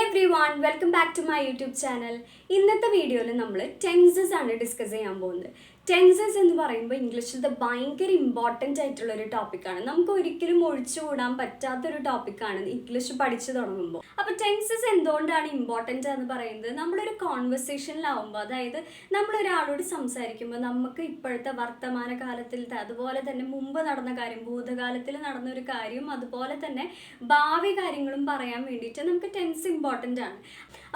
everyone, welcome back to my YouTube channel. ഇന്നത്തെ വീഡിയോയിൽ നമ്മൾ ടെൻസസ് ആണ് ഡിസ്കസ് ചെയ്യാൻ പോകുന്നത്. ടെൻസസ് എന്ന് പറയുമ്പോൾ ഇംഗ്ലീഷിൽ ഭയങ്കര ഇമ്പോർട്ടൻ്റ് ആയിട്ടുള്ള ഒരു ടോപ്പിക്കാണ്. നമുക്ക് ഒരിക്കലും ഒഴിച്ചുകൂടാൻ പറ്റാത്തൊരു ടോപ്പിക്കാണ് ഇംഗ്ലീഷ് പഠിച്ചു തുടങ്ങുമ്പോൾ. അപ്പോൾ ടെൻസസ് എന്തുകൊണ്ടാണ് ഇമ്പോർട്ടൻ്റ് എന്ന് പറയുന്നത്, നമ്മളൊരു കോൺവെർസേഷനിലാവുമ്പോൾ, അതായത് നമ്മളൊരാളോട് സംസാരിക്കുമ്പോൾ നമുക്ക് ഇപ്പോഴത്തെ വർത്തമാന കാലത്തിലത്തെ അതുപോലെ തന്നെ മുമ്പ് നടന്ന കാര്യം, ഭൂതകാലത്തിൽ നടന്ന ഒരു കാര്യം, അതുപോലെ തന്നെ ഭാവി കാര്യങ്ങളും പറയാൻ വേണ്ടിയിട്ട് നമുക്ക് ടെൻസ് ഇമ്പോർട്ടൻ്റ് ആണ്.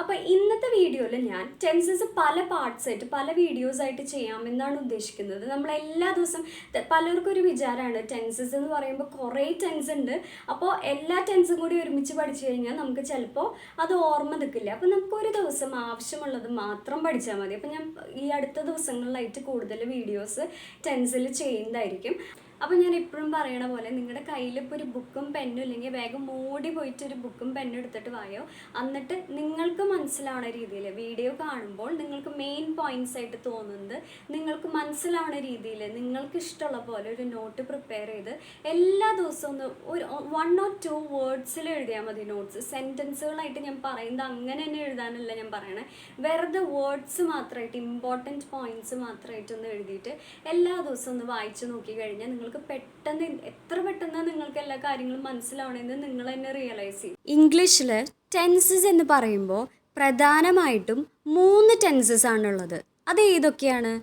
അപ്പോൾ ഇന്നത്തെ വീഡിയോയിൽ ഞാൻ ടെൻസസ് പല പാർട്സ് ആയിട്ട് പല വീഡിയോസ് ആയിട്ട് ചെയ്യാമെന്നാണ് ഉദ്ദേശിക്കുന്നത്. നമ്മൾ എല്ലാ ദിവസവും പലർക്കും ഒരു വിചാരമാണ് ടെൻസസ് എന്ന് പറയുമ്പോൾ കുറേ ടെൻസ് ഉണ്ട്, അപ്പോൾ എല്ലാ ടെൻസും കൂടി ഒരുമിച്ച് പഠിച്ചു കഴിഞ്ഞാൽ നമുക്ക് ചിലപ്പോൾ അത് ഓർമ്മ നിൽക്കില്ല. അപ്പോൾ നമുക്ക് ഒരു ദിവസം ആവശ്യമുള്ളത് മാത്രം പഠിച്ചാൽ മതി. അപ്പോൾ ഞാൻ ഈ അടുത്ത ദിവസങ്ങളിലായിട്ട് കൂടുതൽ വീഡിയോസ് ടെൻസിൽ ചെയ്യുന്നതായിരിക്കും. അപ്പോൾ ഞാൻ എപ്പോഴും പറയണ പോലെ നിങ്ങളുടെ കയ്യിലിപ്പോൾ ഒരു ബുക്കും പെന്നും ഇല്ലെങ്കിൽ വേഗം ഓടി പോയിട്ട് ഒരു ബുക്കും പെന്നും എടുത്തിട്ട് വായോ. എന്നിട്ട് നിങ്ങൾക്ക് മനസ്സിലാവുന്ന രീതിയിൽ വീഡിയോ കാണുമ്പോൾ നിങ്ങൾക്ക് മെയിൻ പോയിൻറ്റ്സ് ആയിട്ട് തോന്നുന്നത് നിങ്ങൾക്ക് മനസ്സിലാവുന്ന രീതിയിൽ നിങ്ങൾക്ക് ഇഷ്ടമുള്ള പോലെ ഒരു നോട്ട് പ്രിപ്പയർ ചെയ്ത് എല്ലാ ദിവസവും ഒരു 1 or 2 വേർഡ്സിൽ എഴുതിയാൽ മതി നോട്ട്സ്. സെൻറ്റൻസുകളായിട്ട് ഞാൻ പറയുന്നത് അങ്ങനെ തന്നെ എഴുതാനല്ല ഞാൻ പറയണേ, വെറുതെ വേർഡ്സ് മാത്രമായിട്ട് ഇമ്പോർട്ടൻറ്റ് പോയിൻറ്റ്സ് മാത്രമായിട്ടൊന്ന് എഴുതിയിട്ട് എല്ലാ ദിവസവും ഒന്ന് വായിച്ച് നോക്കി കഴിഞ്ഞാൽ നിങ്ങൾക്ക് പെട്ടെന്ന് എത്ര പെട്ടെന്ന് നിങ്ങൾക്ക് എല്ലാ കാര്യങ്ങളും മനസ്സിലാവണമെന്ന് നിങ്ങൾ തന്നെ റിയലൈസ് ചെയ്യും. ഇംഗ്ലീഷിൽ ടെൻസസ് എന്ന് പറയുമ്പോൾ പ്രധാനമായിട്ടും 3 ടെൻസസ് ആണുള്ളത്. അത് ഏതൊക്കെയാണ്?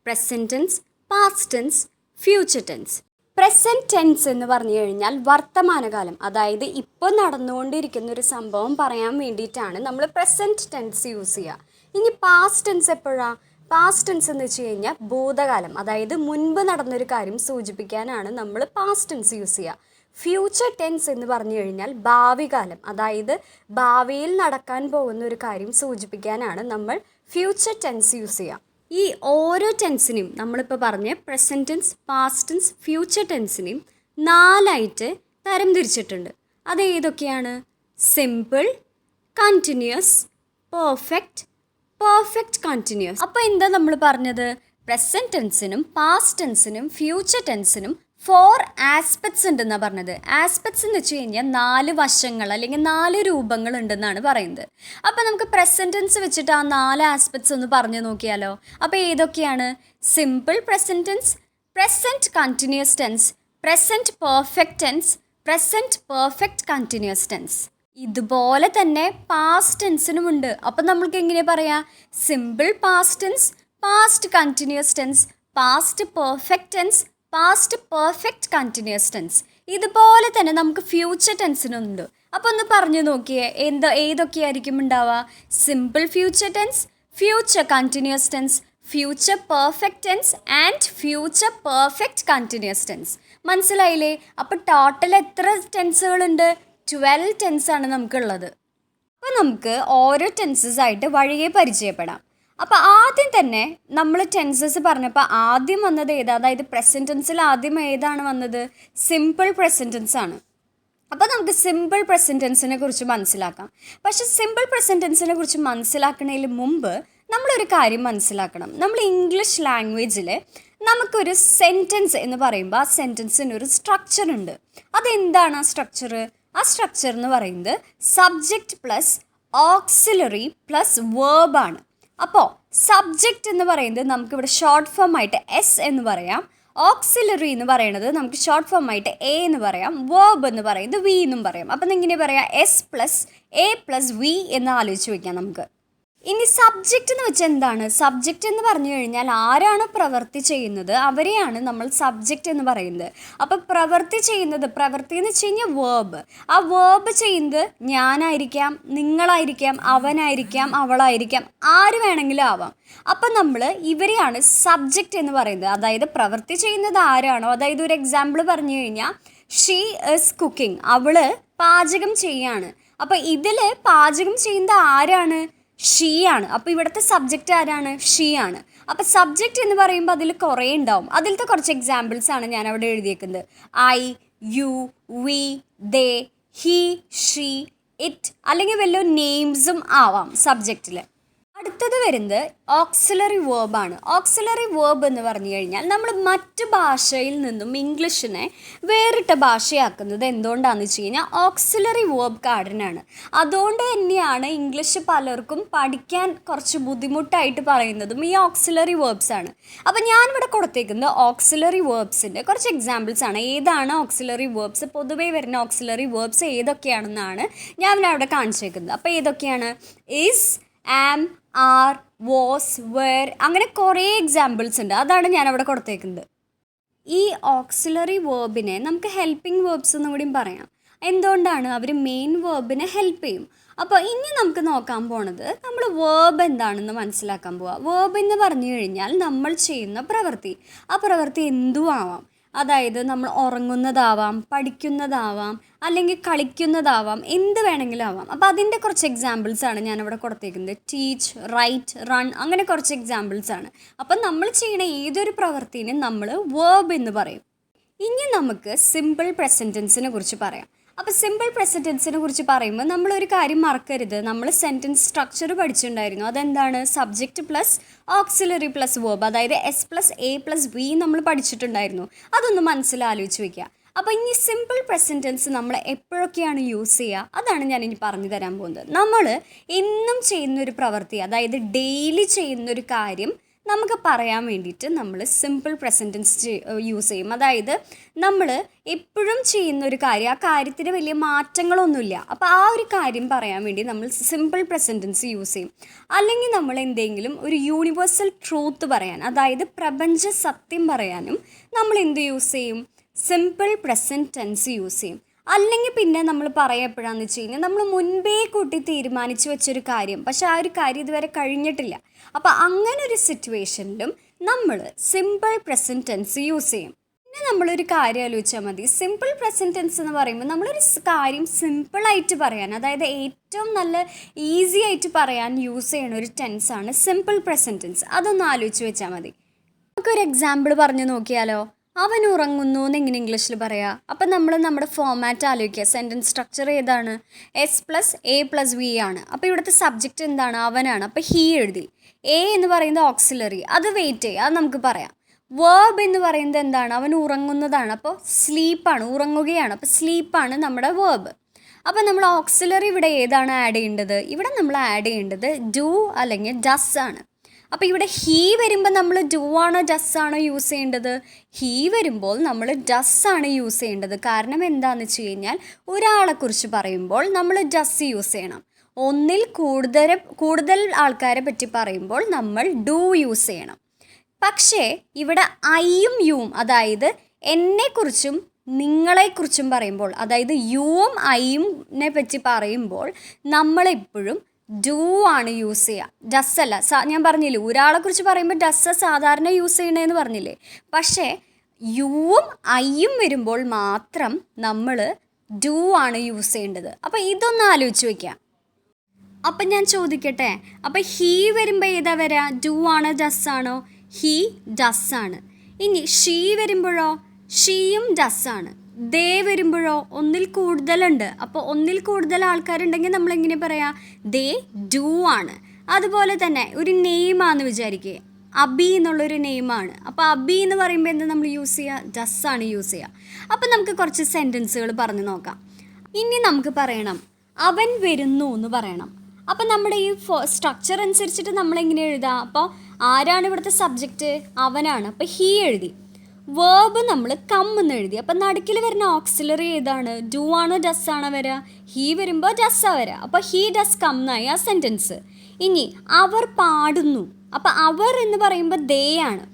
Present tense, past tense, future tense. Present tense എന്ന് പറഞ്ഞു കഴിഞ്ഞാൽ വർത്തമാനകാലം, അതായത് ഇപ്പോൾ നടന്നുകൊണ്ടിരിക്കുന്ന ഒരു സംഭവം പറയാൻ വേണ്ടിയിട്ടാണ് നമ്മൾ പ്രസൻറ്റ് ടെൻസ് യൂസ് ചെയ്യുക. ഇനി പാസ്റ്റ് ടെൻസ് എപ്പോഴാണ്? പാസ്റ്റ് ടെൻസ് എന്ന് വെച്ച് കഴിഞ്ഞാൽ ഭൂതകാലം, അതായത് മുൻപ് നടന്നൊരു കാര്യം സൂചിപ്പിക്കാനാണ് നമ്മൾ പാസ്റ്റ് ടെൻസ് യൂസ് ചെയ്യുക. ഫ്യൂച്ചർ ടെൻസ് എന്ന് പറഞ്ഞു കഴിഞ്ഞാൽ ഭാവി കാലം, അതായത് ഭാവിയിൽ നടക്കാൻ പോകുന്ന ഒരു കാര്യം സൂചിപ്പിക്കാനാണ് നമ്മൾ ഫ്യൂച്ചർ ടെൻസ് യൂസ് ചെയ്യുക. ഈ ഓരോ ടെൻസിനെയും നമ്മളിപ്പോൾ പറഞ്ഞ present tense, past tense, future ടെൻസിനെയും 4ആയിട്ട് തരം തിരിച്ചിട്ടുണ്ട്. അത് ഏതൊക്കെയാണ്? Simple, continuous, perfect, perfect continuous. അപ്പോൾ എന്താ നമ്മൾ പറഞ്ഞത്? പ്രസൻറ്റ് ടെൻസിനും പാസ്റ്റ് ടെൻസിനും ഫ്യൂച്ചർ ടെൻസിനും 4 ആസ്പെക്ട്സ് ഉണ്ടെന്നാണ് പറഞ്ഞത്. ആസ്പെക്ട്സ് എന്ന് വെച്ച് കഴിഞ്ഞാൽ 4 വശങ്ങൾ അല്ലെങ്കിൽ 4 രൂപങ്ങൾ ഉണ്ടെന്നാണ് പറയുന്നത്. അപ്പോൾ നമുക്ക് പ്രസൻറ്റ് ടെൻസ് വെച്ചിട്ട് ആ 4 ആസ്പെക്ട്സ് ഒന്ന് പറഞ്ഞു നോക്കിയാലോ. അപ്പോൾ ഏതൊക്കെയാണ്? Simple present tense, present continuous tense, present perfect tense, present perfect continuous tense. ഇതുപോലെ തന്നെ പാസ്റ്റ് ടെൻസിനുമുണ്ട്. അപ്പം നമ്മൾക്ക് എങ്ങനെയാണ് പറയാം? Simple past tense, past continuous tense, past perfect tense, past perfect continuous tense. ഇതുപോലെ തന്നെ നമുക്ക് ഫ്യൂച്ചർ ടെൻസിനുണ്ട്. അപ്പോൾ ഒന്ന് പറഞ്ഞു നോക്കിയേ, ഏതൊക്കെയായിരിക്കും ഉണ്ടാവുക? Simple future tense, future continuous tense, future perfect tense and future perfect continuous tense. മനസ്സിലായില്ലേ? അപ്പോൾ ടോട്ടൽ എത്ര ടെൻസുകളുണ്ട്? 12 ടെൻസാണ് നമുക്കുള്ളത്. അപ്പോൾ നമുക്ക് ഓരോ ടെൻസസ് ആയിട്ട് വഴിയെ പരിചയപ്പെടാം. അപ്പോൾ ആദ്യം തന്നെ നമ്മൾ ടെൻസസ് പറഞ്ഞപ്പോൾ ആദ്യം വന്നത് ഏതാ? അതായത് പ്രസൻറ്റ് ടെൻസിൽ ആദ്യം ഏതാണ് വന്നത്? സിമ്പിൾ പ്രസൻറ്റ് ടെൻസ് ആണ്. അപ്പോൾ നമുക്ക് സിമ്പിൾ പ്രസൻറ്റ് ടെൻസിനെ കുറിച്ച് മനസ്സിലാക്കാം. പക്ഷേ സിമ്പിൾ പ്രസൻറ്റ് ടെൻസിനെ കുറിച്ച് മനസ്സിലാക്കുന്നതിന് മുമ്പ് നമ്മളൊരു കാര്യം മനസ്സിലാക്കണം. നമ്മൾ ഇംഗ്ലീഷ് ലാംഗ്വേജിൽ നമുക്കൊരു സെൻറ്റൻസ് എന്ന് പറയുമ്പോൾ ആ സെൻറ്റൻസിനൊരു സ്ട്രക്ചർ ഉണ്ട്. അതെന്താണ് ആ സ്ട്രക്ചർ? ആ സ്ട്രക്ചർ എന്ന് പറയുന്നത് സബ്ജക്റ്റ് പ്ലസ് ഓക്സിലറി പ്ലസ് വേർബാണ്. അപ്പോൾ സബ്ജക്റ്റ് എന്ന് പറയുന്നത് നമുക്കിവിടെ ഷോർട്ട് ഫോം ആയിട്ട് എസ് എന്ന് പറയാം. ഓക്സിലറി എന്ന് പറയുന്നത് നമുക്ക് ഷോർട്ട് ഫോം ആയിട്ട് എ എന്ന് പറയാം. വേർബ് എന്ന് പറയുന്നത് വി എന്നും പറയാം. അപ്പം എങ്ങനെ പറയാം? S plus A plus V എന്ന് ആലോചിച്ച് വയ്ക്കാം നമുക്ക്. ഇനി സബ്ജക്റ്റ് എന്ന് വെച്ചാൽ എന്താണ്? സബ്ജക്റ്റ് എന്ന് പറഞ്ഞു കഴിഞ്ഞാൽ ആരാണ് പ്രവൃത്തി ചെയ്യുന്നത് അവരെയാണ് നമ്മൾ സബ്ജക്റ്റ് എന്ന് പറയുന്നത്. അപ്പോൾ പ്രവൃത്തി എന്ന് വെച്ച് കഴിഞ്ഞാൽ വേർബ്. ആ വേർബ് ചെയ്യുന്നത് ഞാനായിരിക്കാം, നിങ്ങളായിരിക്കാം, അവനായിരിക്കാം, അവളായിരിക്കാം, ആര് വേണമെങ്കിലും ആവാം. അപ്പം നമ്മൾ ഇവരെയാണ് സബ്ജക്റ്റ് എന്ന് പറയുന്നത്. അതായത് പ്രവൃത്തി ചെയ്യുന്നത് ആരാണോ, അതായത് ഒരു എക്സാമ്പിൾ പറഞ്ഞു കഴിഞ്ഞാൽ ഷീ ഈസ് കുക്കിംഗ്, അവള് പാചകം ചെയ്യാണ്. അപ്പോൾ ഇതിൽ പാചകം ചെയ്യുന്നത് ആരാണ്? ഷീ ആണ്. അപ്പോൾ ഇവിടുത്തെ സബ്ജക്റ്റ് ആരാണ്? ഷീ ആണ്. അപ്പോൾ സബ്ജക്റ്റ് എന്ന് പറയുമ്പോൾ അതിൽ കുറേ ഉണ്ടാവും. അതിലത്തെ കുറച്ച് എക്സാമ്പിൾസ് ആണ് ഞാൻ അവിടെ എഴുതിയേക്കുന്നത്. I, you, we, they, he, she, it, അല്ലെങ്കിൽ വല്ല നെയിംസും ആവാം സബ്ജക്റ്റിൽ. അടുത്തത് വരുന്നത് ഓക്സിലറി വേർബാണ്. ഓക്സിലറി വേർബ് എന്ന് പറഞ്ഞു കഴിഞ്ഞാൽ നമ്മൾ മറ്റ് ഭാഷയിൽ നിന്നും ഇംഗ്ലീഷിനെ വേറിട്ട ഭാഷയാക്കുന്നത് എന്തുകൊണ്ടാണെന്ന് വെച്ച് കഴിഞ്ഞാൽ ഓക്സിലറി വേർബ് കാരണമാണ്. അതുകൊണ്ട് തന്നെയാണ് ഇംഗ്ലീഷ് പലർക്കും പഠിക്കാൻ കുറച്ച് ബുദ്ധിമുട്ടായിട്ട് പറയുന്നതും ഈ ഓക്സിലറി വേർബ്സ് ആണ്. അപ്പോൾ ഞാനിവിടെ കൊടുത്തേക്കുന്നത് ഓക്സിലറി വേർബ്സിൻ്റെ കുറച്ച് എക്സാമ്പിൾസ് ആണ്. ഏതാണ് ഓക്സിലറി വേർബ്സ്, പൊതുവേ വരുന്ന ഓക്സിലറി വേർബ്സ് ഏതൊക്കെയാണെന്നാണ് ഞാൻ അവിടെ കാണിച്ചേക്കുന്നത്. അപ്പോൾ ഏതൊക്കെയാണ്? Is, am, are, was, were, അങ്ങനെ കുറേ എക്സാമ്പിൾസ് ഉണ്ട്. അതാണ് ഞാനവിടെ കൊടുത്തേക്കുന്നത്. ഈ ഓക്സിലറി വേർബിനെ നമുക്ക് ഹെൽപ്പിംഗ് വേർബ്സ് എന്നും കൂടിയും പറയാം. എന്തുകൊണ്ടാണ്? അവർ മെയിൻ വേർബിനെ ഹെൽപ്പ് ചെയ്യും. അപ്പോൾ ഇനി നമുക്ക് നോക്കാൻ പോണത് നമ്മൾ വേർബ് എന്താണെന്ന് മനസ്സിലാക്കാൻ പോവാം. വേർബ് എന്ന് പറഞ്ഞു കഴിഞ്ഞാൽ നമ്മൾ ചെയ്യുന്ന പ്രവൃത്തി. ആ പ്രവൃത്തി എന്തും ആവാം. അതായത് നമ്മൾ ഉറങ്ങുന്നതാവാം, പഠിക്കുന്നതാവാം, അല്ലെങ്കിൽ കളിക്കുന്നതാവാം, എന്ത് വേണമെങ്കിലും ആവാം. അപ്പോൾ അതിൻ്റെ കുറച്ച് എക്സാമ്പിൾസാണ് ഞാനിവിടെ കൊടുത്തേക്കുന്നത്. ടീച്ച്, റൈറ്റ്, റൺ, അങ്ങനെ കുറച്ച് എക്സാമ്പിൾസാണ്. അപ്പം നമ്മൾ ചെയ്യുന്ന ഏതൊരു പ്രവൃത്തിനും നമ്മൾ വേർബ് എന്ന് പറയും. ഇനി നമുക്ക് സിമ്പിൾ പ്രസൻറ്റ് ടെൻസിനെ കുറിച്ച് പറയാം. അപ്പോൾ സിമ്പിൾ പ്രസൻറ്റ് ടെൻസിനെ കുറിച്ച് പറയുമ്പോൾ നമ്മളൊരു കാര്യം മറക്കരുത്, നമ്മൾ സെൻറ്റൻസ് സ്ട്രക്ചർ പഠിച്ചിട്ടുണ്ടായിരുന്നു. അതെന്താണ്? Subject plus auxiliary plus verb, അതായത് S+A+V നമ്മൾ പഠിച്ചിട്ടുണ്ടായിരുന്നു. അതൊന്ന് മനസ്സിലാലോചിച്ച് വയ്ക്കുക. അപ്പോൾ ഇനി സിമ്പിൾ പ്രസൻറ്റ് ടെൻസ് നമ്മൾ എപ്പോഴൊക്കെയാണ് യൂസ് ചെയ്യുക, അതാണ് ഞാൻ ഇനി പറഞ്ഞു തരാൻ പോകുന്നത്. നമ്മൾ എന്നും ചെയ്യുന്നൊരു പ്രവൃത്തി, അതായത് ഡെയിലി ചെയ്യുന്നൊരു കാര്യം നമുക്ക് പറയാൻ വേണ്ടിയിട്ട് നമ്മൾ സിമ്പിൾ പ്രസൻറ്റ് ടെൻസ് യൂസ് ചെയ്യും. അതായത് നമ്മൾ എപ്പോഴും ചെയ്യുന്നൊരു കാര്യം, ആ കാര്യത്തിന് വലിയ മാറ്റങ്ങളൊന്നുമില്ല, അപ്പോൾ ആ ഒരു കാര്യം പറയാൻ വേണ്ടി നമ്മൾ സിമ്പിൾ പ്രസൻറ്റ് ടെൻസ് യൂസ് ചെയ്യും. അല്ലെങ്കിൽ നമ്മൾ എന്തെങ്കിലും ഒരു യൂണിവേഴ്സൽ ട്രൂത്ത് പറയാൻ, അതായത് പ്രപഞ്ച സത്യം പറയാനും നമ്മൾ എന്ത് യൂസ് ചെയ്യും? സിമ്പിൾ പ്രസൻറ്റ് ടെൻസ് യൂസ് ചെയ്യും. അല്ലെങ്കിൽ പിന്നെ നമ്മൾ എപ്പോഴാണെന്ന് വെച്ച് കഴിഞ്ഞാൽ നമ്മൾ മുൻപേ കൂട്ടി തീരുമാനിച്ച് വെച്ചൊരു കാര്യം, പക്ഷേ ആ ഒരു കാര്യം ഇതുവരെ കഴിഞ്ഞിട്ടില്ല. അപ്പോൾ അങ്ങനെ ഒരു സിറ്റുവേഷനിലും നമ്മൾ സിമ്പിൾ പ്രസൻറ്റ് ടെൻസ് യൂസ് ചെയ്യും. പിന്നെ നമ്മളൊരു കാര്യം ആലോചിച്ചാൽ മതി. സിമ്പിൾ പ്രസൻറ്റ് ടെൻസ് എന്ന് പറയുമ്പോൾ നമ്മളൊരു കാര്യം സിമ്പിളായിട്ട് പറയാൻ, അതായത് ഏറ്റവും നല്ല ഈസി ആയിട്ട് പറയാൻ യൂസ് ചെയ്യുന്ന ഒരു ടെൻസാണ് സിമ്പിൾ പ്രസൻറ്റ് ടെൻസ്. അതൊന്ന് ആലോചിച്ച് വെച്ചാൽ മതി. നമുക്കൊരു എക്സാമ്പിൾ പറഞ്ഞു നോക്കിയാലോ? അവൻ ഉറങ്ങുന്നു എന്ന് എങ്ങനെ ഇംഗ്ലീഷിൽ പറയാം? അപ്പം നമ്മൾ നമ്മുടെ ഫോമാറ്റ് ആലോചിക്കുക. സെൻറ്റൻസ് സ്ട്രക്ചർ ഏതാണ്? S+A+V ആണ്. അപ്പോൾ ഇവിടുത്തെ സബ്ജക്റ്റ് എന്താണ്? അവനാണ്. അപ്പോൾ ഹീ എഴുതി. എ എന്ന് പറയുന്നത് ഓക്സിലറി, അത് വെയിറ്റ് ചെയ്യുക, അത് നമുക്ക് പറയാം. വേർബ് എന്ന് പറയുന്നത് എന്താണ്? അവൻ ഉറങ്ങുന്നതാണ്. അപ്പോൾ സ്ലീപ്പാണ്, ഉറങ്ങുകയാണ്. അപ്പോൾ സ്ലീപ്പാണ് നമ്മുടെ വേർബ്. അപ്പോൾ നമ്മൾ ഓക്സിലറി ഇവിടെ ഏതാണ് ആഡ് ചെയ്യേണ്ടത്? ഇവിടെ നമ്മൾ ആഡ് ചെയ്യേണ്ടത് ഡു അല്ലെങ്കിൽ ഡസ് ആണ്. അപ്പോൾ ഇവിടെ ഹീ വരുമ്പോൾ നമ്മൾ ഡു ആണോ ഡസ് ആണോ യൂസ് ചെയ്യേണ്ടത്? ഹീ വരുമ്പോൾ നമ്മൾ ഡസ് ആണ് യൂസ് ചെയ്യേണ്ടത്. കാരണം എന്താണെന്ന് വെച്ച് കഴിഞ്ഞാൽ ഒരാളെക്കുറിച്ച് പറയുമ്പോൾ നമ്മൾ ഡസ് യൂസ് ചെയ്യണം. ഒന്നിൽ കൂടുതൽ ആൾക്കാരെ പറ്റി പറയുമ്പോൾ നമ്മൾ ഡു യൂസ് ചെയ്യണം. പക്ഷേ ഇവിടെ ഐയും യുവും, അതായത് എന്നെക്കുറിച്ചും നിങ്ങളെക്കുറിച്ചും പറയുമ്പോൾ, അതായത് യുവും ഐയുനെ പറ്റി പറയുമ്പോൾ നമ്മളെപ്പോഴും ഡു ആണ് യൂസ് ചെയ്യുക, ഡസ് അല്ല. ഞാൻ പറഞ്ഞില്ലേ, ഒരാളെക്കുറിച്ച് പറയുമ്പോൾ ഡസ് സാധാരണ യൂസ് ചെയ്യണേന്ന് പറഞ്ഞില്ലേ. പക്ഷേ യുവും ഐയും വരുമ്പോൾ മാത്രം നമ്മൾ ഡു ആണ് യൂസ് ചെയ്യേണ്ടത്. അപ്പോൾ ഇതൊന്ന് ആലോചിച്ച് വയ്ക്കാം. അപ്പം ഞാൻ ചോദിക്കട്ടെ, അപ്പം ഹീ വരുമ്പോൾ ഏതാ വരിക? ഡു ആണോ ഡസ് ആണോ? ഹീ ഡസ് ആണ്. ഇനി ഷീ വരുമ്പോഴോ? ഷീയും ഡസ് ആണ്. ദേ വരുമ്പോഴോ? ഒന്നിൽ കൂടുതലുണ്ട്. അപ്പോൾ ഒന്നിൽ കൂടുതൽ ആൾക്കാരുണ്ടെങ്കിൽ നമ്മളെങ്ങനെ പറയാം? ദേ ഡു ആണ്. അതുപോലെ തന്നെ ഒരു നെയിമാണെന്ന് വിചാരിക്കുക. അബി എന്നുള്ളൊരു നെയിമാണ്. അപ്പോൾ അബി എന്ന് പറയുമ്പോൾ എന്താ നമ്മൾ യൂസ് ചെയ്യുക? ഡസ് ആണ് യൂസ് ചെയ്യുക. അപ്പോൾ നമുക്ക് കുറച്ച് സെൻറ്റൻസുകൾ പറഞ്ഞു നോക്കാം. ഇനി നമുക്ക് പറയണം അവൻ വരുന്നു എന്ന് പറയണം. അപ്പം നമ്മുടെ ഈ സ്ട്രക്ചർ അനുസരിച്ചിട്ട് നമ്മളെങ്ങനെ എഴുതാം? അപ്പോൾ ആരാണ് ഇവിടുത്തെ സബ്ജക്റ്റ്? അവനാണ്. അപ്പോൾ ഹീ എഴുതി. വേർബ് നമ്മൾ കം എന്ന് എഴുതി. അപ്പം നടുക്കിൽ വരുന്ന ഓക്സിലറി ഏതാണ്? ഡു ആണോ ഡസ് ആണോ വരിക? ഹീ വരുമ്പോൾ ഡസ്സാ വരിക. അപ്പോൾ ഹീ ഡസ് കം എന്നായി ആ സെൻറ്റൻസ്. ഇനി അവർ പാടുന്നു. അപ്പോൾ അവർ എന്ന് പറയുമ്പോൾ ദേ ആണ്.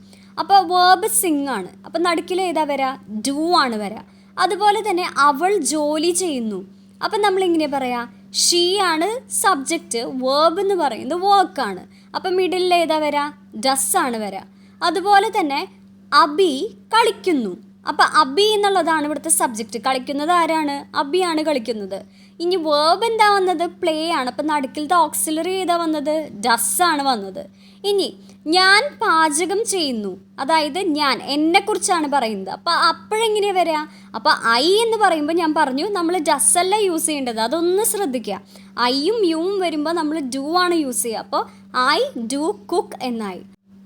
അപ്പോൾ വേർബ് സിങ് ആണ്. അപ്പോൾ നടുക്കിൽ ഏതാ വരിക? ഡു ആണ് വരിക. അതുപോലെ തന്നെ അവൾ ജോലി ചെയ്യുന്നു. അപ്പം നമ്മളിങ്ങനെ പറയാം, ഷീ ആണ് സബ്ജക്റ്റ്, വേർബ് എന്ന് പറയുന്നത് വർക്കാണ്. അപ്പം മിഡിലിൽ ഏതാ വരിക? ഡസ്സാണ് വരിക. അതുപോലെ തന്നെ അബി കളിക്കുന്നു. അപ്പം അബി എന്നുള്ളതാണ് ഇവിടുത്തെ സബ്ജക്റ്റ്. കളിക്കുന്നത് ആരാണ്? അബിയാണ് കളിക്കുന്നത്. ഇനി വേർബ് എന്താ വന്നത്? പ്ലേ ആണ്. അപ്പം നടുക്കിലത്തെ ഓക്സിലറി ഏതാ വന്നത്? ഡസ്സാണ് വന്നത്. ഇനി ഞാൻ പാചകം ചെയ്യുന്നു, അതായത് ഞാൻ എന്നെക്കുറിച്ചാണ് പറയുന്നത്. അപ്പോൾ അപ്പോഴെങ്ങനെയാണ് വരിക? അപ്പോൾ ഐ എന്ന് പറയുമ്പോൾ ഞാൻ പറഞ്ഞു നമ്മൾ ഡസ്സല്ല യൂസ് ചെയ്യേണ്ടത്, അതൊന്ന് ശ്രദ്ധിക്കുക. ഐയും യുവും വരുമ്പോൾ നമ്മൾ ഡു ആണ് യൂസ് ചെയ്യുക. അപ്പോൾ ഐ ഡു കുക്ക് എന്നായി.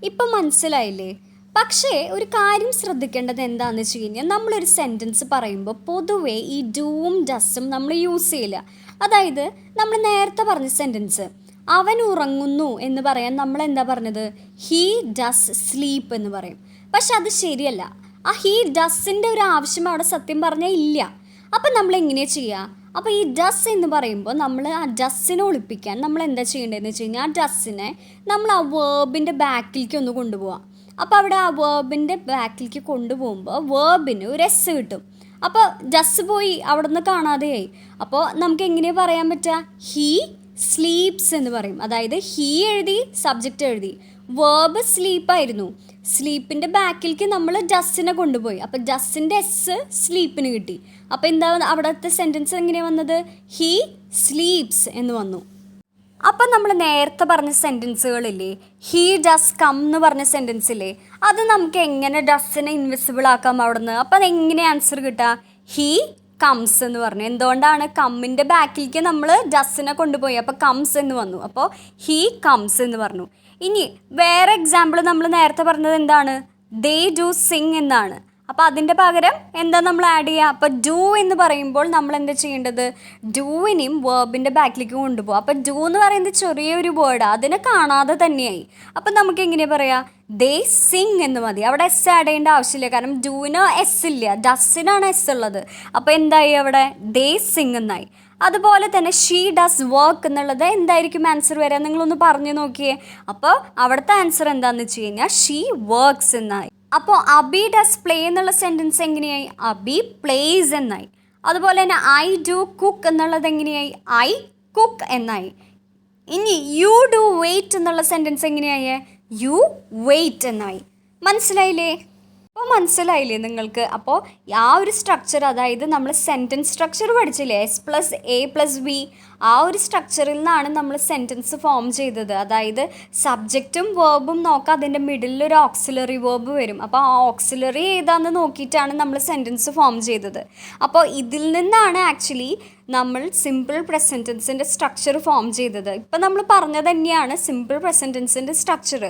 ഇപ്പം മനസ്സിലായില്ലേ? പക്ഷേ ഒരു കാര്യം ശ്രദ്ധിക്കേണ്ടത് എന്താണെന്ന് വെച്ച് കഴിഞ്ഞാൽ നമ്മളൊരു സെൻറ്റൻസ് പറയുമ്പോൾ പൊതുവേ ഈ ഡൂവും ഡസ്സും നമ്മൾ യൂസ് ചെയ്യില്ല. അതായത് നമ്മൾ നേരത്തെ പറഞ്ഞ സെൻറ്റൻസ് അവൻ ഉറങ്ങുന്നു എന്ന് പറയാൻ നമ്മൾ എന്താ പറഞ്ഞത്? ഹീ ഡസ് സ്ലീപ്പ് എന്ന് പറയും. പക്ഷെ അത് ശരിയല്ല. ആ ഹീ ഡസ്സിൻ്റെ ഒരു ആവശ്യം അവിടെ സത്യം പറഞ്ഞാൽ ഇല്ല. അപ്പം നമ്മൾ എങ്ങനെയാണ് ചെയ്യുക? അപ്പോൾ ഈ ഡസ് എന്ന് പറയുമ്പോൾ നമ്മൾ ആ ഡസ്സിനെ ഒളിപ്പിക്കാൻ നമ്മൾ എന്താ ചെയ്യേണ്ടതെന്ന് വെച്ച് കഴിഞ്ഞാൽ ആ ഡസ്സിനെ നമ്മൾ ആ വേർബിൻ്റെ ബാക്കിലേക്ക് ഒന്ന് കൊണ്ടുപോകാം. അപ്പോൾ അവിടെ ആ വേർബിൻ്റെ ബാക്കിലേക്ക് കൊണ്ടുപോകുമ്പോൾ വേർബിന് ഒരു എസ് കിട്ടും. അപ്പോൾ ഡസ് പോയി അവിടെ നിന്ന് കാണാതെയായി. അപ്പോൾ നമുക്ക് എങ്ങനെയാണ് പറയാൻ പറ്റുക? ഹീ സ്ലീപ്സ് എന്ന് പറയും. അതായത് ഹീ എഴുതി, സബ്ജക്റ്റ് എഴുതി, വേർബ് സ്ലീപ്പായിരുന്നു. സ്ലീപ്പിൻ്റെ ബാക്കിലേക്ക് നമ്മൾ ഡസ്സിനെ കൊണ്ടുപോയി. അപ്പോൾ ഡസ്സിൻ്റെ എസ് സ്ലീപ്പിന് കിട്ടി. അപ്പോൾ എന്താ അവിടുത്തെ സെൻറ്റൻസ് എങ്ങനെയാണ് വന്നത്? ഹീ സ്ലീപ്സ് എന്ന് വന്നു. അപ്പം നമ്മൾ നേരത്തെ പറഞ്ഞ സെൻറ്റൻസുകളില്ലേ, ഹീ ഡസ് കം എന്ന് പറഞ്ഞ സെൻറ്റൻസ് ഇല്ലേ, അത് നമുക്ക് എങ്ങനെ ഡസ്സിനെ ഇൻവിസിബിൾ ആക്കാം അവിടെ നിന്ന്? അപ്പം അതെങ്ങനെ ആൻസർ കിട്ടുക? ഹീ കംസ് എന്ന് പറഞ്ഞു. എന്തുകൊണ്ടാണ്? കമ്മിൻ്റെ ബാക്കിലേക്ക് നമ്മൾ ഡസ്സിനെ കൊണ്ടുപോയി. അപ്പോൾ കംസ് എന്ന് വന്നു. അപ്പോൾ ഹീ കംസ് എന്ന് പറഞ്ഞു. ഇനി വേറെ എക്സാമ്പിൾ നമ്മൾ നേരത്തെ പറഞ്ഞത് എന്താണ്? ദേ ഡു സിങ് എന്നാണ്. അപ്പോൾ അതിൻ്റെ പകരം എന്താ നമ്മൾ ആഡ് ചെയ്യുക? അപ്പോൾ ഡു എന്ന് പറയുമ്പോൾ നമ്മൾ എന്താ ചെയ്യേണ്ടത്? ഡൂവിനെയും വേർബിൻ്റെ ബാക്കിലേക്ക് കൊണ്ടുപോകും. അപ്പോൾ ഡു എന്ന് പറയുന്നത് ചെറിയൊരു വേർഡാണ്, അതിനെ കാണാതെ തന്നെയായി. അപ്പം നമുക്ക് എങ്ങനെയാണ് പറയുക? ദേ സിങ് എന്ന് മതി. അവിടെ എസ് ആഡ് ചെയ്യേണ്ട ആവശ്യമില്ല, കാരണം ഡൂവിന് എസ് ഇല്ല, ഡസ്സിനാണ് എസ് ഉള്ളത്. അപ്പോൾ എന്തായി അവിടെ? ദേ സിങ് എന്നായി. അതുപോലെ തന്നെ ഷീ ഡസ് വർക്ക് എന്നുള്ളത് എന്തായിരിക്കും ആൻസർ വരിക? നിങ്ങളൊന്ന് പറഞ്ഞു നോക്കിയേ. അപ്പോൾ അവിടുത്തെ ആൻസർ എന്താണെന്ന് വെച്ച് കഴിഞ്ഞാൽ ഷീ വർക്ക്സ് എന്നായി. അപ്പോൾ അബി ഡസ് പ്ലേ എന്നുള്ള സെൻറ്റൻസ് എങ്ങനെയായി? അബി പ്ലേസ് എന്നായി. അതുപോലെ തന്നെ ഐ ഡു കുക്ക് എന്നുള്ളത് എങ്ങനെയായി? ഐ കുക്ക് എന്നായി. ഇനി യു ഡു വെയിറ്റ് എന്നുള്ള സെൻറ്റൻസ് എങ്ങനെയായി? യു വെയിറ്റ് എന്നായി. മനസ്സിലായില്ലേ? അപ്പോൾ മനസ്സിലായില്ലേ നിങ്ങൾക്ക്? അപ്പോൾ ആ ഒരു സ്ട്രക്ചർ, അതായത് നമ്മൾ സെൻറ്റൻസ് സ്ട്രക്ചർ പഠിച്ചില്ലേ, S+A+B, ആ ഒരു സ്ട്രക്ചറിൽ നിന്നാണ് നമ്മൾ സെൻറ്റൻസ് ഫോം ചെയ്തത്. അതായത് സബ്ജക്റ്റും വേർബും നോക്കാം, അതിൻ്റെ മിഡിലിൽ ഒരു ഓക്സിലറി വേർബ് വരും. അപ്പോൾ ആ ഓക്സിലറി ഏതാണെന്ന് നോക്കിയിട്ടാണ് നമ്മൾ സെൻറ്റൻസ് ഫോം ചെയ്തത്. അപ്പോൾ ഇതിൽ നിന്നാണ് ആക്ച്വലി നമ്മൾ സിമ്പിൾ പ്രസൻറ്റ് ടെൻസിൻ്റെ സ്ട്രക്ചർ ഫോം ചെയ്തത്. ഇപ്പം നമ്മൾ പറഞ്ഞത് തന്നെയാണ് സിമ്പിൾ പ്രസൻറ്റ് ടെൻസിൻ്റെ സ്ട്രക്ചർ.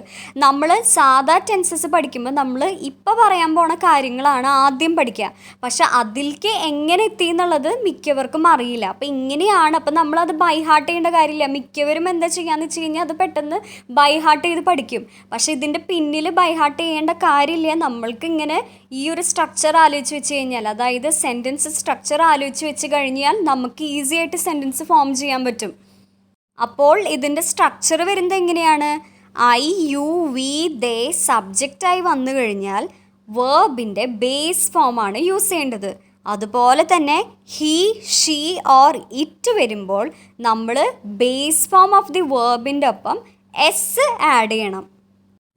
നമ്മൾ സാധാ ടെൻസസ് പഠിക്കുമ്പോൾ നമ്മൾ ഇപ്പോൾ പറയാൻ പോണ കാര്യങ്ങളാണ് ആദ്യം പഠിക്കുക. പക്ഷെ അതിലേക്ക് എങ്ങനെ എത്തി എന്നുള്ളത് മിക്കവർക്കും അറിയില്ല. അപ്പോൾ ഇങ്ങനെയാണ്. അപ്പോൾ നമ്മളത് ബൈ ഹാർട്ട് ചെയ്യേണ്ട കാര്യമില്ല. മിക്കവരും എന്താ ചെയ്യാന്ന് വെച്ച് കഴിഞ്ഞാൽ അത് പെട്ടെന്ന് ബൈ ഹാർട്ട് ചെയ്ത് പഠിക്കും. പക്ഷെ ഇതിൻ്റെ പിന്നിൽ ബൈ ഹാർട്ട് ചെയ്യേണ്ട കാര്യമില്ല. നമ്മൾക്ക് ഇങ്ങനെ ഈ ഒരു സ്ട്രക്ചർ ആലോചിച്ച് വെച്ച് കഴിഞ്ഞാൽ, അതായത് സെൻറ്റൻസ് സ്ട്രക്ചർ ആലോചിച്ച് വെച്ച് കഴിഞ്ഞാൽ നമുക്ക് ഈസി ആയിട്ട് സെൻറ്റൻസ് ഫോം ചെയ്യാൻ പറ്റും. അപ്പോൾ ഇതിൻ്റെ സ്ട്രക്ചർ വരുന്നത് എങ്ങനെയാണ്? ഐ യു വി ദേ സബ്ജക്റ്റായി വന്നു കഴിഞ്ഞാൽ വേർബിൻ്റെ ബേസ് ഫോമാണ് യൂസ് ചെയ്യേണ്ടത്. അതുപോലെ തന്നെ ഹീ ഷീ ഓർ ഇറ്റ് വരുമ്പോൾ നമ്മൾ ബേസ് ഫോം ഓഫ് ദി വേർബിൻ്റെ ഒപ്പം എസ് ആഡ് ചെയ്യണം.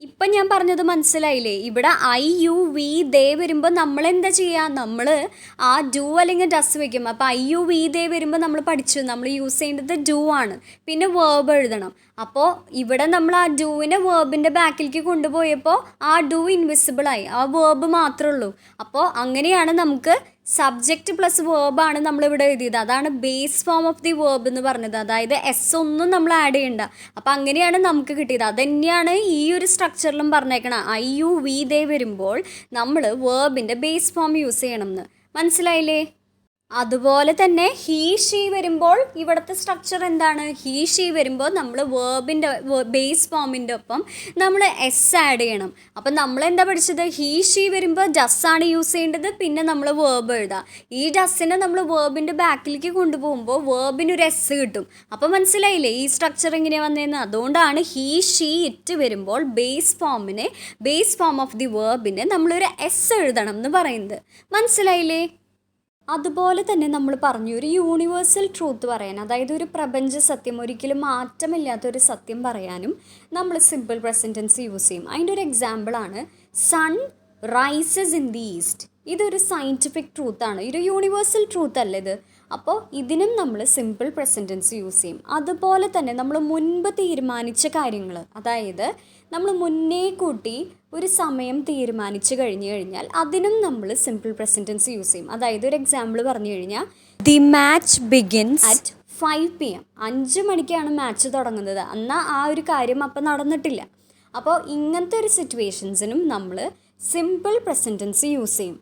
ഇപ്പം ഞാൻ പറഞ്ഞത് മനസ്സിലായില്ലേ? ഇവിടെ ഐ യു വി ദേ വരുമ്പോൾ നമ്മൾ എന്താ ചെയ്യുക? നമ്മൾ ആ ഡു അല്ലെങ്കിൽ ഡസ് വയ്ക്കും. അപ്പോൾ ഐ യു വി ദേ വരുമ്പോൾ നമ്മൾ പഠിച്ചു, നമ്മൾ യൂസ് ചെയ്യേണ്ടത് ഡു ആണ്. പിന്നെ വേർബ് എഴുതണം. അപ്പോൾ ഇവിടെ നമ്മൾ ആ ഡൂവിനെ വേർബിൻ്റെ ബാക്കിലേക്ക് കൊണ്ടുപോയപ്പോൾ ആ ഡു ഇൻവിസിബിളായി, ആ വേർബ് മാത്രമേ ഉള്ളൂ. അപ്പോൾ അങ്ങനെയാണ് നമുക്ക് സബ്ജക്റ്റ് പ്ലസ് വേർബാണ് നമ്മളിവിടെ എഴുതിയത്. അതാണ് base form of the verb എന്ന് പറഞ്ഞത്. അതായത് എസ് ഒന്നും നമ്മൾ ആഡ് ചെയ്യണ്ട. അപ്പോൾ അങ്ങനെയാണ് നമുക്ക് കിട്ടിയത്. അതുതന്നെയാണ് ഈ ഒരു സ്ട്രക്ചറിലും പറഞ്ഞേക്കണം. ഐ യു വി ദേ വരുമ്പോൾ നമ്മൾ വേർബിൻ്റെ ബേസ് ഫോം യൂസ് ചെയ്യണം എന്ന്. മനസ്സിലായില്ലേ? അതുപോലെ തന്നെ ഹീ ഷീ വരുമ്പോൾ ഇവിടുത്തെ സ്ട്രക്ചർ എന്താണ്? ഹീ ഷീ വരുമ്പോൾ നമ്മൾ വേർബിൻ്റെ ബേസ് ഫോമിൻ്റെ ഒപ്പം നമ്മൾ എസ് ആഡ് ചെയ്യണം. അപ്പം നമ്മൾ എന്താ പഠിച്ചത്? ഹീ ഷീ വരുമ്പോൾ ഡസ്സാണ് യൂസ് ചെയ്യേണ്ടത്, പിന്നെ നമ്മൾ വേർബ് എഴുതാം. ഈ ഡസ്സിനെ നമ്മൾ വേർബിൻ്റെ ബാക്കിലേക്ക് കൊണ്ടുപോകുമ്പോൾ വേർബിനൊരു എസ് കിട്ടും. അപ്പോൾ മനസ്സിലായില്ലേ ഈ സ്ട്രക്ചർ എങ്ങനെയാണ് വന്നതെന്ന്? അതുകൊണ്ടാണ് ഹീ ഷീ ഇറ്റ് വരുമ്പോൾ ബേസ് ഫോം ഓഫ് ദി വേർബിന് നമ്മളൊരു എസ് എഴുതണം എന്ന് പറയുന്നത്. മനസ്സിലായില്ലേ? അതുപോലെ തന്നെ നമ്മൾ പറഞ്ഞു ഒരു യൂണിവേഴ്സൽ ട്രൂത്ത് പറയാൻ, അതായത് ഒരു പ്രപഞ്ച സത്യം, ഒരിക്കലും മാറ്റമില്ലാത്തൊരു സത്യം പറയാനും നമ്മൾ സിമ്പിൾ പ്രസൻറ്റ് ടെൻസ് യൂസ് ചെയ്യും. അതിൻ്റെ ഒരു എക്സാമ്പിളാണ് sun rises in the east. ഇതൊരു സയൻറ്റിഫിക് ട്രൂത്താണ്, ഒരു യൂണിവേഴ്സൽ ട്രൂത്ത് അല്ല ഇത്. അപ്പോൾ ഇതിനും നമ്മൾ സിമ്പിൾ പ്രസൻറ്റ് ടെൻസ് യൂസ് ചെയ്യും. അതുപോലെ തന്നെ നമ്മൾ മുൻപ് തീരുമാനിച്ച കാര്യങ്ങൾ, അതായത് നമ്മൾ മുന്നേ കൂട്ടി ഒരു സമയം തീരുമാനിച്ചു കഴിഞ്ഞാൽ അതിനും നമ്മൾ സിമ്പിൾ പ്രസൻറ്റ് ടെൻസ് യൂസ് ചെയ്യും. അതായത് ഒരു എക്സാമ്പിൾ പറഞ്ഞു കഴിഞ്ഞാൽ the match begins at 5 PM 5 മണിക്കാണ് മാച്ച് തുടങ്ങുന്നത്. എന്നാൽ ആ ഒരു കാര്യം അപ്പം നടന്നിട്ടില്ല. അപ്പോൾ ഇങ്ങനത്തെ ഒരു സിറ്റുവേഷൻസിനും നമ്മൾ സിമ്പിൾ പ്രസൻറ്റ് ടെൻസ് യൂസ് ചെയ്യും.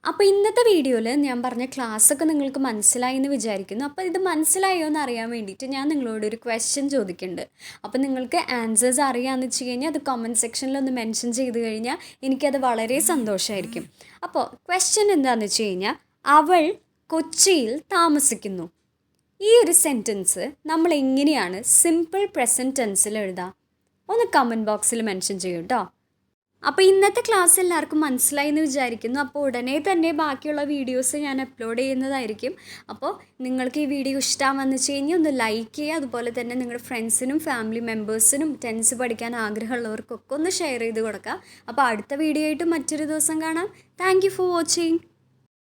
അപ്പോൾ ഇന്നത്തെ വീഡിയോയിൽ ഞാൻ പറഞ്ഞ ക്ലാസ്സൊക്കെ നിങ്ങൾക്ക് മനസ്സിലായി എന്ന് വിചാരിക്കുന്നു. അപ്പോൾ ഇത് മനസ്സിലായോ എന്ന് അറിയാൻ വേണ്ടിയിട്ട് ഞാൻ നിങ്ങളോട് ഒരു ക്വസ്റ്റ്യൻ ചോദിക്കുന്നുണ്ട്. അപ്പോൾ നിങ്ങൾക്ക് ആൻസേഴ്സ് അറിയാമെന്ന് വെച്ച് കഴിഞ്ഞാൽ അത് കമൻറ്റ് സെക്ഷനിലൊന്ന് മെൻഷൻ ചെയ്ത് കഴിഞ്ഞാൽ എനിക്കത് വളരെ സന്തോഷമായിരിക്കും. അപ്പോൾ ക്വസ്റ്റ്യൻ എന്താണെന്ന് വെച്ച് കഴിഞ്ഞാൽ, അവൾ കൊച്ചിയിൽ താമസിക്കുന്നു. ഈ ഒരു സെൻറ്റൻസ് നമ്മൾ എങ്ങനെയാണ് സിമ്പിൾ പ്രസൻറ്റ് ടെൻസിൽ എഴുതാം? ഒന്ന് കമൻറ്റ് ബോക്സിൽ മെൻഷൻ ചെയ്യൂ കേട്ടോ. അപ്പോൾ ഇന്നത്തെ ക്ലാസ് എല്ലാവർക്കും മനസ്സിലായി എന്ന് വിചാരിക്കുന്നു. അപ്പോൾ ഉടനെ തന്നെ ബാക്കിയുള്ള വീഡിയോസ് ഞാൻ അപ്ലോഡ് ചെയ്യുന്നതായിരിക്കും. അപ്പോൾ നിങ്ങൾക്ക് ഈ വീഡിയോ ഇഷ്ടമാണെന്ന് വെച്ച് കഴിഞ്ഞാൽ ഒന്ന് ലൈക്ക് ചെയ്യുക. അതുപോലെ തന്നെ നിങ്ങളുടെ ഫ്രണ്ട്സിനും ഫാമിലി മെമ്പേഴ്സിനും ടെൻസ് പഠിക്കാൻ ആഗ്രഹമുള്ളവർക്കൊക്കെ ഒന്ന് ഷെയർ ചെയ്ത് കൊടുക്കുക. അപ്പോൾ അടുത്ത വീഡിയോ ആയിട്ട് മറ്റൊരു ദിവസം കാണാം. Thank you for watching.